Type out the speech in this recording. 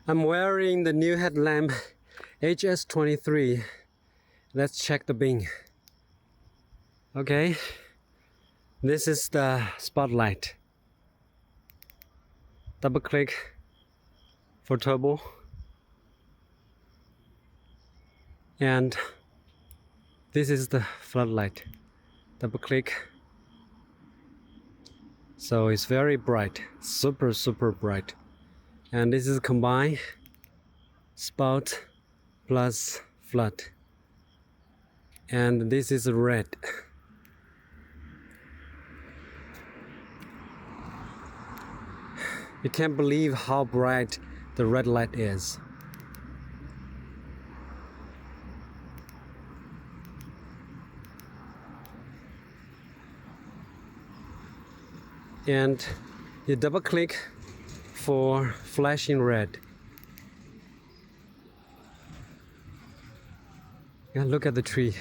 I'm wearing the new headlamp HS23. Let's check the bin. Okay, this is the spotlight. Double click for turbo. And this is the floodlight. Double click. So it's very bright, super bright. And this is combined spout plus flood. And this is red. You can't believe how bright the red light is. And you double click for flashing red. And look at the tree.